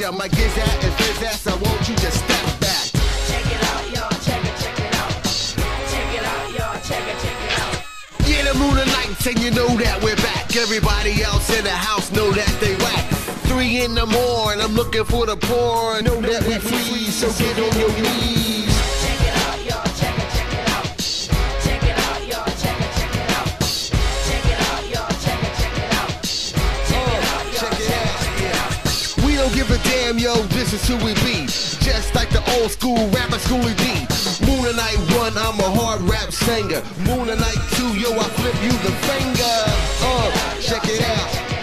I might get that and fizz that, so won't you just step back? Check it out, y'all, check it out. Check it out, y'all, check it out. Yeah, the moon and lights, and you know that we're back. Everybody else in the house know that they whack. 3 in the morning, I'm looking for the porn. Know that we free, so get on your knees. Check it out, y'all, check it out. Check it out, y'all, check it out. Check it out, y'all, check it out. Check it out, y'all, check it out. We don't give a damn, yo, this is who we be. Just like the old school rapper, Schoolie D. Moon and Night 1, I'm a hard rap singer. Moon and Night 2, yo, I flip you the finger. Check it out.